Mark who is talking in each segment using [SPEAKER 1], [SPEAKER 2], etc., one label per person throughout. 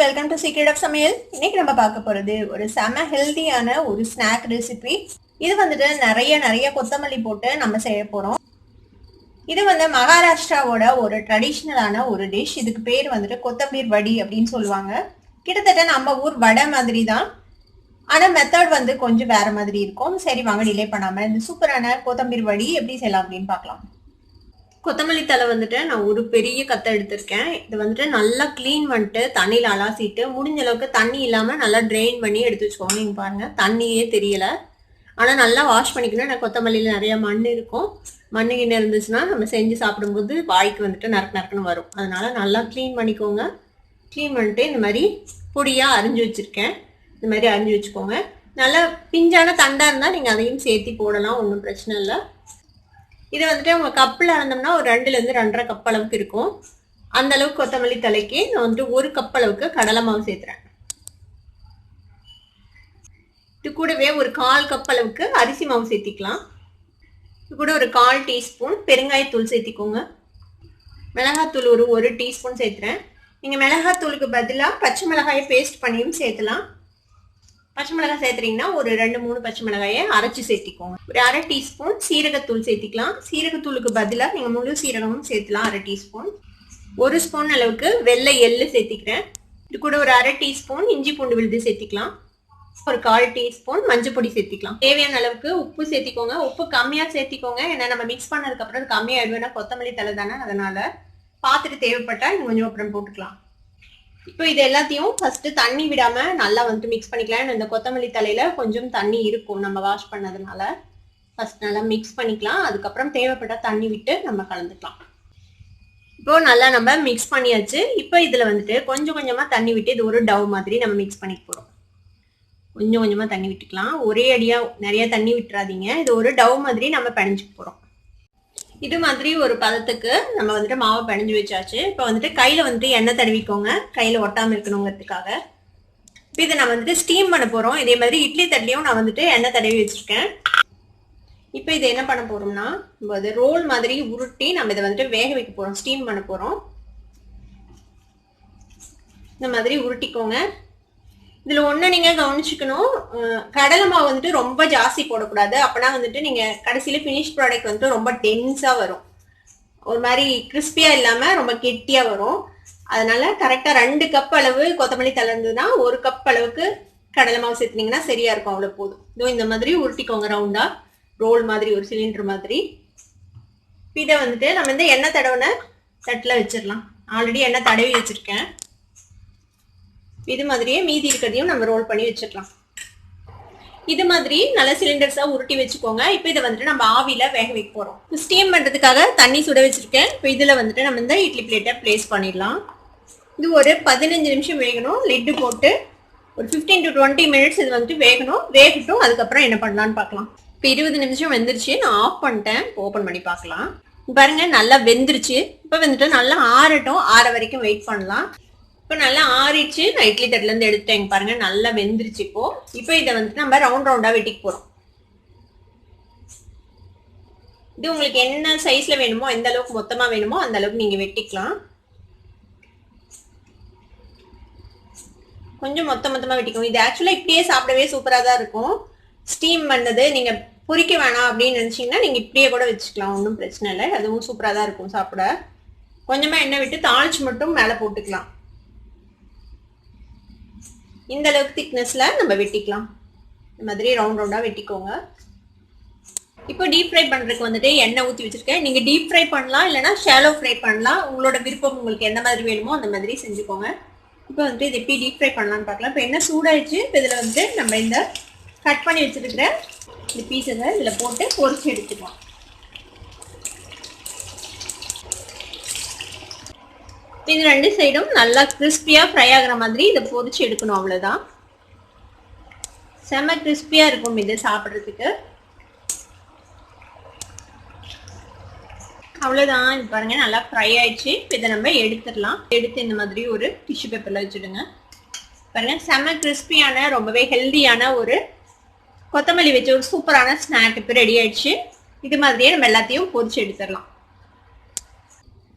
[SPEAKER 1] Welcome to secret of சமையல். இன்னைக்கு நம்ம பார்க்க போறது ஒரு செம ஹெல்தியான ஒரு ஸ்நாக் ரெசிபி. இது வந்துட்டு நிறைய கொத்தமல்லி போட்டு நம்ம செய்ய போறோம். இது வந்து மகாராஷ்டிராவோட ஒரு ட்ரெடிஷ்னலான ஒரு டிஷ். இதுக்கு பேர் வந்துட்டு கொத்தமல்லி வடி அப்படின்னு சொல்லுவாங்க. கிட்டத்தட்ட நம்ம ஊர் வடை மாதிரி தான், ஆனா மெத்தட் வந்து கொஞ்சம் வேற மாதிரி இருக்கும். சரி வாங்க டிலே பண்ணாம இந்த சூப்பரான கொத்தமல்லி வடி எப்படி செய்யலாம் அப்படின்னு பார்க்கலாம். கொத்தமல்லி தலை வந்துட்டு நான் ஒரு பெரிய கத்தை எடுத்திருக்கேன். இது வந்துட்டு நல்லா கிளீன் பண்ணிட்டு தண்ணியில் அலாசிட்டு முடிஞ்ச அளவுக்கு தண்ணி இல்லாமல் நல்லா ட்ரெயின் பண்ணி எடுத்து வச்சுக்கோங்க. நீங்கள் பாருங்கள் தண்ணியே தெரியல, ஆனால் நல்லா வாஷ் பண்ணிக்கணும். எனக்கு கொத்தமல்லியில் நிறைய மண் இருக்கும். மண்ணுகிட்ட இருந்துச்சுன்னா நம்ம செஞ்சு சாப்பிடும்போது வாய்க்கு வந்துட்டு நறுக்குன்னு வரும். அதனால நல்லா க்ளீன் பண்ணிக்கோங்க. க்ளீன் பண்ணிட்டு இந்த மாதிரி பொடியாக அரிஞ்சு வச்சுருக்கேன். இந்த மாதிரி அரிஞ்சு வச்சுக்கோங்க. நல்லா பிஞ்சான தண்டாக இருந்தால் நீங்கள் அதையும் சேர்த்தி போடலாம், ஒன்றும் பிரச்சனை இல்லை. இது வந்துட்டு உங்க கப்பில் இருந்தோம்னா ஒரு 2லேருந்து 2.5 கப் அளவுக்கு இருக்கும். அந்த அளவுக்கு கொத்தமல்லி தலைக்கு நான் வந்துட்டு 1 கப் அளவுக்கு கடலை மாவு சேர்த்துறேன். இது கூடவே ஒரு 1/4 கப் அளவுக்கு அரிசி மாவு சேர்த்திக்கலாம். இது கூட ஒரு 1/4 டீஸ்பூன் பெருங்காயத்தூள் சேர்த்திக்கோங்க. மிளகாத்தூள் ஒரு 1 டீஸ்பூன் சேர்த்துறேன். நீங்கள் மிளகாத்தூளுக்கு பதிலாக பச்சை மிளகாயை பேஸ்ட் பண்ணியும் சேர்த்துலாம். பச்சை மிளகாய் சேர்த்துறீங்கன்னா ஒரு 2-3 பச்சை மிளகாயை அரைச்சி சேர்த்திக்கோங்க. ஒரு 1/2 டீஸ்பூன் சீரகத்தூள் சேர்த்திக்கலாம். சீரகத்தூளுக்கு பதிலாக நீங்கள் முழு சீரகமும் சேர்த்துலாம். 1/2 டீஸ்பூன். 1 ஸ்பூன் அளவுக்கு வெள்ளை எள்ளு சேர்த்திக்கிறேன். இது கூட ஒரு 1/2 டீஸ்பூன் இஞ்சி பூண்டு விழுது சேர்த்திக்கலாம். ஒரு 1/4 டீஸ்பூன் மஞ்சள் பொடி சேர்த்திக்கலாம். தேவையான அளவுக்கு உப்பு சேர்த்திக்கோங்க. உப்பு கம்மியாக சேர்த்திக்கோங்க, ஏன்னா நம்ம மிக்ஸ் பண்ணதுக்கப்புறம் அது கம்மியாகிடுவேன்னா கொத்தமல்லி தலை தானே, அதனால பார்த்துட்டு தேவைப்பட்டா இன்னும் கொஞ்சம் அப்புறம் போட்டுக்கலாம். இப்போ இது எல்லாத்தையும் ஃபர்ஸ்ட் தண்ணி விடாம நல்லா வந்துட்டு மிக்ஸ் பண்ணிக்கலாம். இந்த கொத்தமல்லி தலையில கொஞ்சம் தண்ணி இருக்கும் நம்ம வாஷ் பண்ணதுனால. ஃபர்ஸ்ட் நல்லா மிக்ஸ் பண்ணிக்கலாம். அதுக்கப்புறம் தேவைப்பட்டா தண்ணி விட்டு நம்ம கலந்துக்கலாம். இப்போ நல்லா நம்ம மிக்ஸ் பண்ணியாச்சு. இப்போ இதுல வந்துட்டு கொஞ்சமா தண்ணி விட்டு இது ஒரு டவ் மாதிரி நம்ம மிக்ஸ் பண்ணிக்க போறோம். கொஞ்சமா தண்ணி விட்டுக்கலாம். ஒரே அடியா நிறைய தண்ணி விட்டுறாதீங்க. இது ஒரு டவ் மாதிரி நம்ம பிணைஞ்சுக்க போறோம். இது மாதிரி ஒரு பதத்துக்கு நம்ம வந்துட்டு மாவை பிணைஞ்சு வச்சாச்சு. இப்போ வந்துட்டு கையில் வந்துட்டு எண்ணெய் தடவிக்கோங்க, கையில் ஒட்டாமல் இருக்கணுங்கிறதுக்காக. இப்போ இதை நான் வந்துட்டு ஸ்டீம் பண்ண போகிறோம். இதே மாதிரி இட்லி தட்டிலையும் நான் வந்துட்டு எண்ணெய் தடவி வச்சுருக்கேன். இப்போ இதை என்ன பண்ண போகிறோம்னா, அது ரோல் மாதிரி உருட்டி நம்ம இதை வந்துட்டு வேக வைக்க போகிறோம், ஸ்டீம் பண்ண போகிறோம். இந்த மாதிரி உருட்டிக்கோங்க. இதில் ஒன்று நீங்கள் கவனிச்சுக்கணும், கடலை மாவு வந்துட்டு ரொம்ப ஜாஸ்தி போடக்கூடாது. அப்போனா வந்துட்டு நீங்கள் கடைசியில் ஃபினிஷ் ப்ராடக்ட் வந்துட்டு ரொம்ப டென்ஸாக வரும், ஒரு மாதிரி கிறிஸ்பியாக இல்லாமல் ரொம்ப கெட்டியாக வரும். அதனால கரெக்டாக 2 கப் அளவு கொத்தமல்லி தலை இருந்ததுன்னா 1 கப் அளவுக்கு கடலை மாவு சேர்த்துனீங்கன்னா சரியாக இருக்கும். அவ்வளோ போதும். இதோ இந்த மாதிரி உருட்டிக்கோங்க ரவுண்டாக, ரோல் மாதிரி, ஒரு சிலிண்டர் மாதிரி. இதை வந்துட்டு நம்ம இந்த எண்ணெய் தடவின தட்டில் வச்சிடலாம். ஆல்ரெடி எண்ணெய் தடவி வச்சுருக்கேன். இது மாதிரியே மீதி இருக்கிறதையும் நம்ம ரோல் பண்ணி வச்சுக்கலாம். இது மாதிரி நல்ல சிலிண்டர்ஸா உருட்டி வச்சுக்கோங்க. இப்போ இதை வந்துட்டு நம்ம ஆவியில வேக வைக்க போறோம். ஸ்டீம் பண்றதுக்காக தண்ணி சுட வச்சிருக்கேன். இப்போ இதுல வந்துட்டு நம்ம இந்த இட்லி பிளேட்டை பிளேஸ் பண்ணிடலாம். இது ஒரு 15 நிமிஷம் வேகணும். லிட்டு போட்டு ஒரு 15 to 20 மினிட்ஸ் இது வந்துட்டு வேகணும். வேகட்டும். அதுக்கப்புறம் என்ன பண்ணலான்னு பார்க்கலாம். இப்போ 20 நிமிஷம் வெந்துருச்சு. நான் ஆஃப் பண்ணிட்டேன். ஓப்பன் பண்ணி பார்க்கலாம். பாருங்க நல்லா வெந்துருச்சு. இப்போ வந்துட்டு நல்லா ஆறட்டும். ஆற வரைக்கும் வெயிட் பண்ணலாம். இப்போ நல்லா ஆறிடுச்சு. நான் இட்லி தட்டிலேருந்து எடுத்துட்டேன். பாருங்க நல்லா வெந்துருச்சு. இப்போ இதை வந்துட்டு நம்ம ரவுண்டா வெட்டிக்க போறோம். இது உங்களுக்கு என்ன சைஸ்ல வேணுமோ, எந்த அளவுக்கு மொத்தமா வேணுமோ அந்த அளவுக்கு நீங்க வெட்டிக்கலாம். கொஞ்சம் மொத்தமா வெட்டிக்கணும். இது ஆக்சுவலா இப்படியே சாப்பிடவே சூப்பரா தான் இருக்கும். ஸ்டீம் பண்ணது நீங்க பொரிக்க வேணாம் அப்படின்னு நினைச்சீங்கன்னா நீங்க இப்படியே கூட வச்சுக்கலாம், ஒன்றும் பிரச்சனை இல்லை. அதுவும் சூப்பரா தான் இருக்கும் சாப்பிட. கொஞ்சமா எண்ணெய் விட்டு தாளிச்சு மட்டும் மேலே போட்டுக்கலாம். இந்த அளவுக்கு திக்னஸ்ல நம்ம வெட்டிக்கலாம். இந்த மாதிரி ரவுண்டா வெட்டிக்கோங்க. இப்போ டீப் ஃப்ரை பண்றதுக்கு வந்துட்டு எண்ணெய் ஊற்றி வச்சிருக்கேன். நீங்க டீப் ஃப்ரை பண்ணலாம், இல்லைன்னா ஷாலோ ஃப்ரை பண்ணலாம். உங்களோட விருப்பம், உங்களுக்கு எந்த மாதிரி வேணுமோ அந்த மாதிரி செஞ்சுக்கோங்க. இப்போ வந்துட்டு இது எப்படி டீப் ஃப்ரை பண்ணலான்னு பார்க்கலாம். இப்போ எண்ணெய் சூடாயிடுச்சு. இப்போ இதில் வந்துட்டு நம்ம இந்த கட் பண்ணி வச்சிருக்கிற இந்த பீஸை இதில் போட்டு பொரிச்சு எடுத்துக்கலாம். இது 2 சைடும் நல்லா கிறிஸ்பியா ஃப்ரை ஆகிற மாதிரி இதை பொரிச்சு எடுக்கணும். அவ்வளோதான். செம்ம கிறிஸ்பியா இருக்கும் இது சாப்பிட்றதுக்கு. அவ்வளோதான். இது பாருங்க நல்லா ஃப்ரை ஆயிடுச்சு. இப்போ இதை நம்ம எடுத்துடலாம். எடுத்து இந்த மாதிரி ஒரு டிஷ்யூ பேப்பரில் வச்சுடுங்க. பாருங்க செம்ம கிறிஸ்பியான ரொம்பவே ஹெல்தியான ஒரு கொத்தமல்லி வச்சு ஒரு சூப்பரான ஸ்நாக் இப்போ ரெடி ஆயிடுச்சு. இது மாதிரியே நம்ம எல்லாத்தையும் பொரிச்சு எடுத்துடலாம்.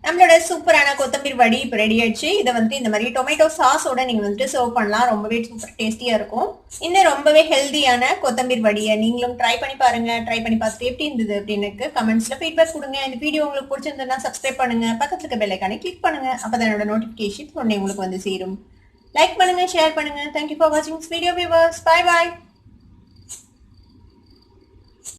[SPEAKER 1] நம்மளோட சூப்பரான கொத்தமல்லி வடி இப்போ ரெடி ஆயிடுச்சு. இதை வந்து இந்த மாதிரி டொமேட்டோ சாஸோட நீங்கள் வந்துட்டு சர்வ் பண்ணலாம். ரொம்பவே சூப்பர் டேஸ்டியாக இருக்கும். இந்த ரொம்பவே ஹெல்தியான கொத்தமல்லி வடியை நீங்களும் ட்ரை பண்ணி பாருங்க. ட்ரை பண்ணி பார்த்துட்டு எப்படி இருந்தது அப்படின்னு கமெண்ட்ஸில் ஃபீட்பேக் கொடுங்க. இந்த வீடியோ உங்களுக்கு பிடிச்சிருந்ததுன்னா சப்ஸ்கிரைப் பண்ணுங்க. பக்கத்துல இருக்க பெல் ஐகானை கிளிக் பண்ணுங்க. அப்போ என்னோட நோட்டிஃபிகேஷன் உடனே உங்களுக்கு வந்து சேரும். லைக் பண்ணுங்க, ஷேர் பண்ணுங்க. தேங்க்யூ ஃபார் வாட்சிங் this video viewers. Bye bye.